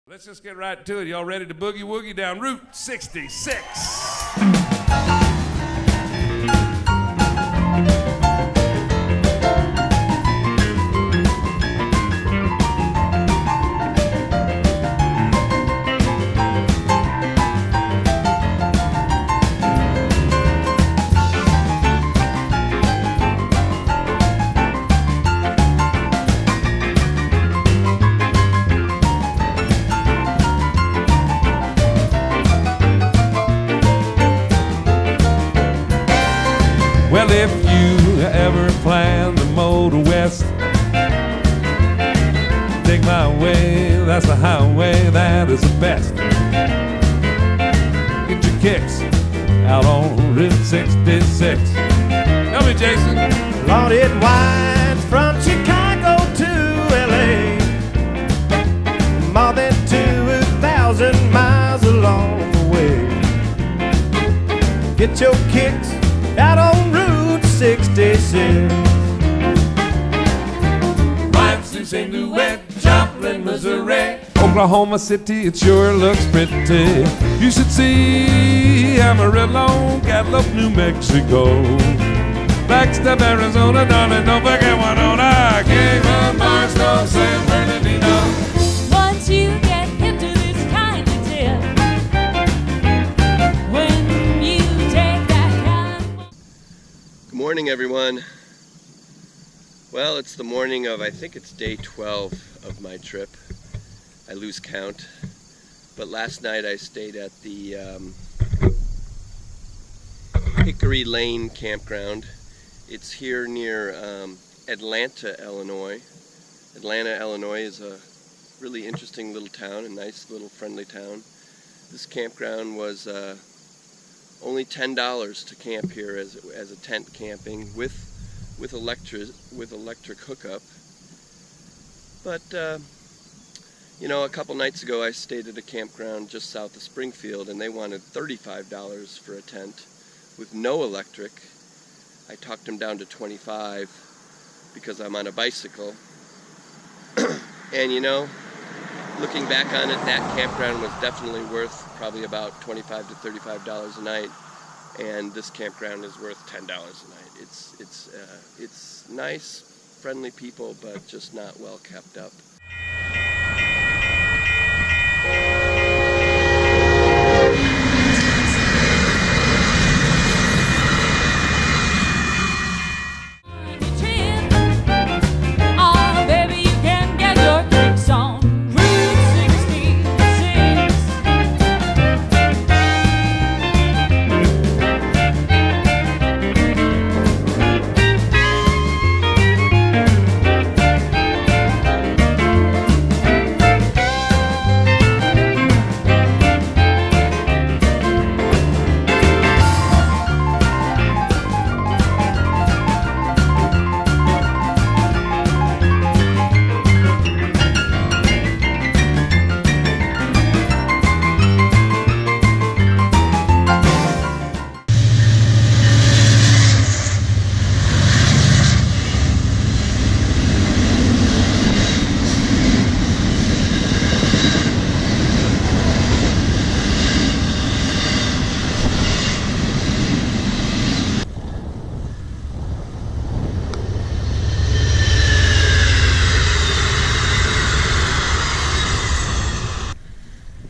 Let's just get right to it. Y'all ready to boogie woogie down Route 66? Well, if you ever plan to motor west, take my way, that's the highway that is the best. Get your kicks out on Route 66. Tell me, Jason. Lord, it winds from Chicago to LA, more than 2,000 miles along the way. Get your kicks out on Route 66. Winds through St. Louis, Joplin, Missouri, Oklahoma City, it sure looks pretty. You should see Amarillo, Gallup, New Mexico, Flagstaff, Arizona, darling, don't forget Winona, Cayman, Barstow, San Bernardino. Once you get into this kind of tip, when you take that kind of... Good morning, everyone. Well, it's the morning of, I think it's day 12 of my trip. I lose count. But last night I stayed at the Hickory Lane campground. It's here near Atlanta, Illinois. Atlanta, Illinois is a really interesting little town, a nice little friendly town. This campground was only $10 to camp here as a tent camping with electric hookup. But you know, a couple nights ago I stayed at a campground just south of Springfield, and they wanted $35 for a tent with no electric. I talked them down to $25 because I'm on a bicycle. And you know, looking back on it, that campground was definitely worth probably about $25 to $35 a night, and this campground is worth $10 a night. It's nice, friendly people, but just not well kept up.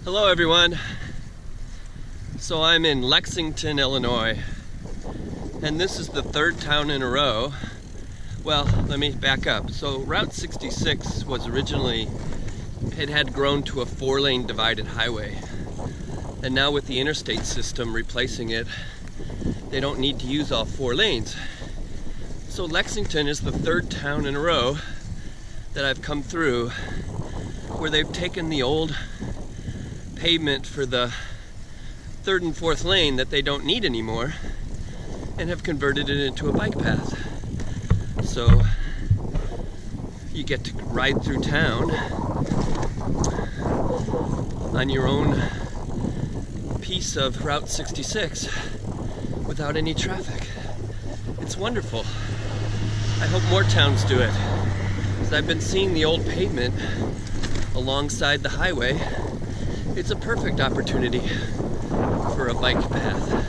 Hello everyone. So I'm in Lexington, Illinois, and this is the third town in a row. Well, let me back up. So Route 66 was originally, it had grown to a 4-lane divided highway. And now with the interstate system replacing it, they don't need to use all 4 lanes. So Lexington is the third town in a row that I've come through where they've taken the old pavement for the 3rd and 4th lane that they don't need anymore and have converted it into a bike path. So you get to ride through town on your own piece of Route 66 without any traffic. It's wonderful. I hope more towns do it, because I've been seeing the old pavement alongside the highway. It's a perfect opportunity for a bike path.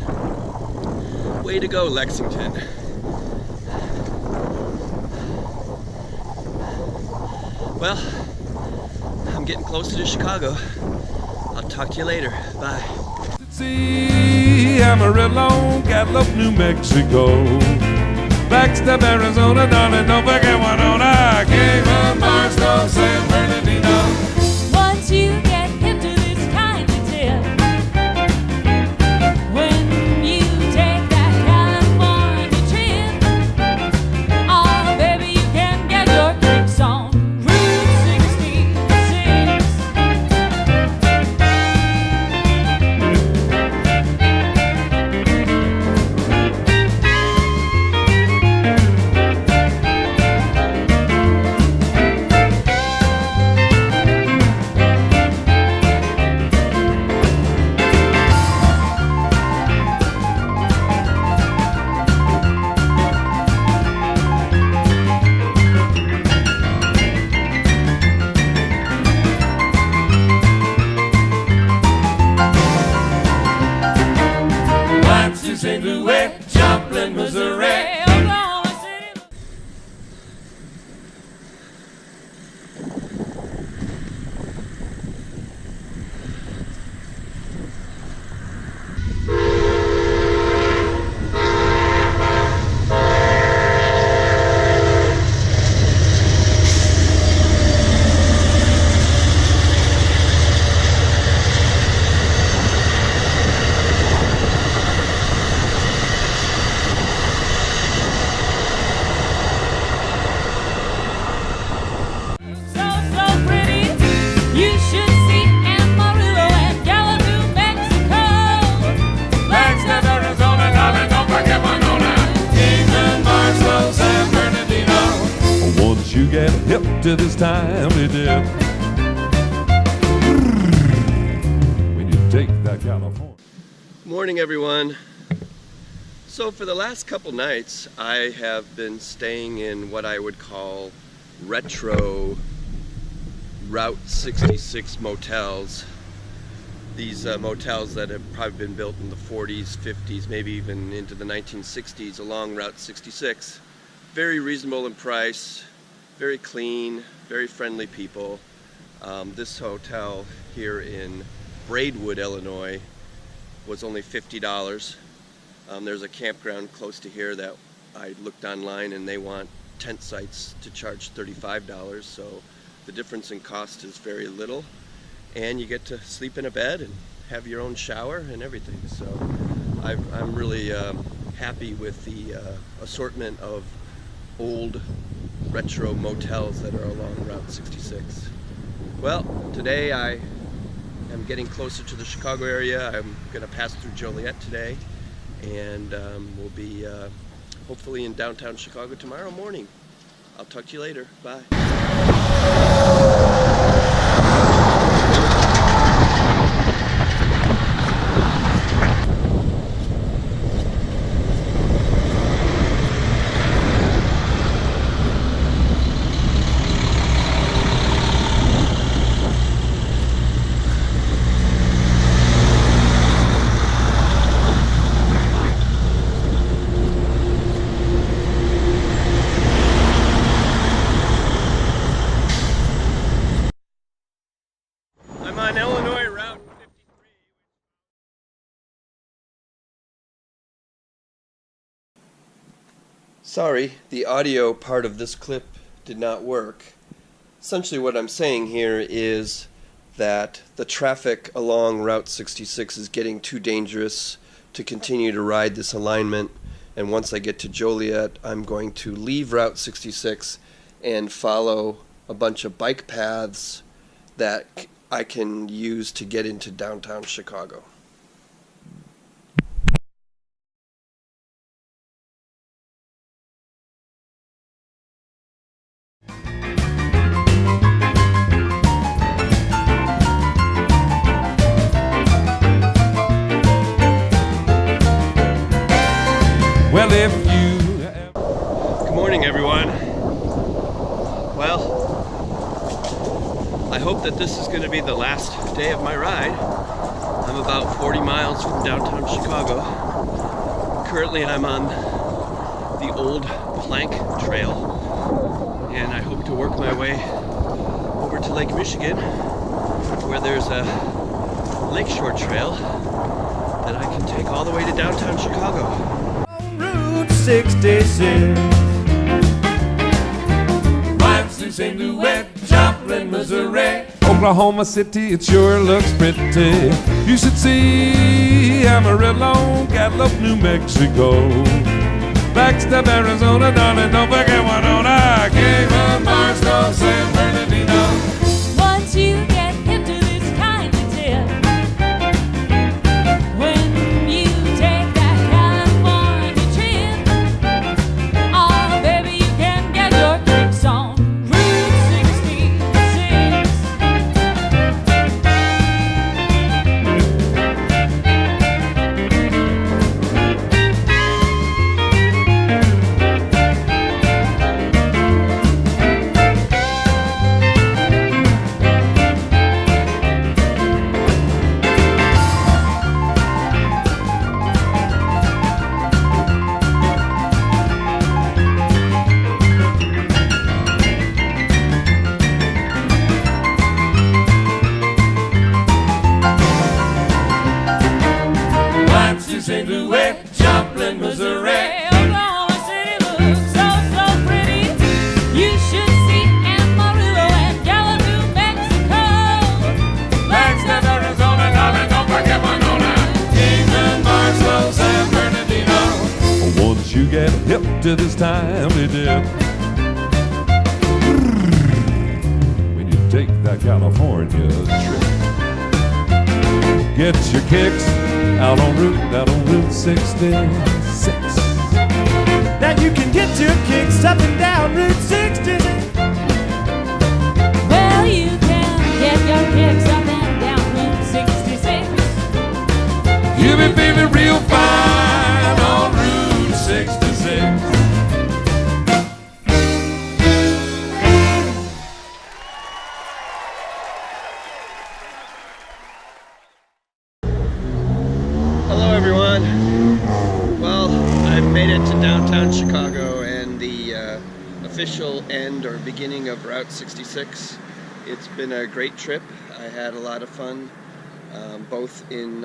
Way to go, Lexington. Well, I'm getting closer to Chicago. I'll talk to you later. Bye. See, Amarillo, Gallup, New Mexico, Flagstaff, Arizona, darling, don't forget Winona, Cayman, Barstow, San Bernardino. Once you get hip to this kind of tip, when you take that California trip, oh baby, you can get your kicks on Route 66. St. Louis, Joplin, Missouri. Oklahoma City. So pretty. You should see Amarillo and Gallup, New Mexico. Flagstaff, Arizona, darling, don't forget Winona, Cayman, Barstow, San Bernardino. Once you get hip to this time, it did. When you take that California. Morning, everyone. So for the last couple nights, I have been staying in what I would call retro Route 66 motels. These motels that have probably been built in the 40s, 50s, maybe even into the 1960s along Route 66. Very reasonable in price, very clean, very friendly people. This hotel here in Braidwood, Illinois was only $50. There's a campground close to here that I looked online, and they want tent sites to charge $35, so the difference in cost is very little, and you get to sleep in a bed and have your own shower and everything. So I'm really happy with the assortment of old retro motels that are along Route 66. Well, today I am getting closer to the Chicago area. I'm going to pass through Joliet today, and we'll be hopefully in downtown Chicago tomorrow morning. I'll talk to you later. Bye. On Illinois Route 53. Sorry, the audio part of this clip did not work. Essentially what I'm saying here is that the traffic along Route 66 is getting too dangerous to continue to ride this alignment, and once I get to Joliet, I'm going to leave Route 66 and follow a bunch of bike paths that I can use to get into downtown Chicago. Well, if you... Good morning, everyone. Well, I hope that this is going to be the last day of my ride. I'm about 40 miles from downtown Chicago. Currently I'm on the old plank trail, and I hope to work my way over to Lake Michigan, where there's a lakeshore trail that I can take all the way to downtown Chicago. On Route 66. Miles to St. Louis, Joplin, Missouri, Oklahoma City, it sure looks pretty. You should see Amarillo, Gallup, New Mexico, Flagstaff, Arizona, darling, don't forget Winona, Cayman, Barstow, San Bernardino. Once you get hip to this kind of tip, when you take that California trip, oh baby, you can get your kicks on Route 66. St. Louis, Joplin, Missouri. Oklahoma City looks so, so pretty. You should see Amarillo and Gallup, New Mexico. Flagstaff, Arizona, darling, don't forget Winona, Cayman, Barstow, San Bernardino. Once you get hip to this time of dip, when you take that California trip, get your kicks out on Route 66. Now you can get your kicks up and down Route 66. Well, you can get your kicks up and down Route 66. You'll be feeling real fine on Route 66. Hello everyone. Well, I made it to downtown Chicago and the official end or beginning of Route 66. It's been a great trip. I had a lot of fun, both in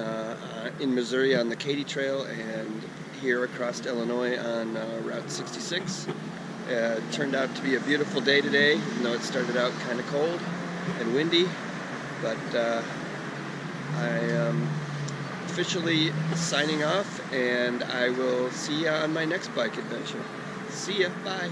Missouri on the Katy Trail and here across Illinois on Route 66. It turned out to be a beautiful day today, even though it started out kind of cold and windy, but I am officially signing off, and I will see you on my next bike adventure. See ya, bye.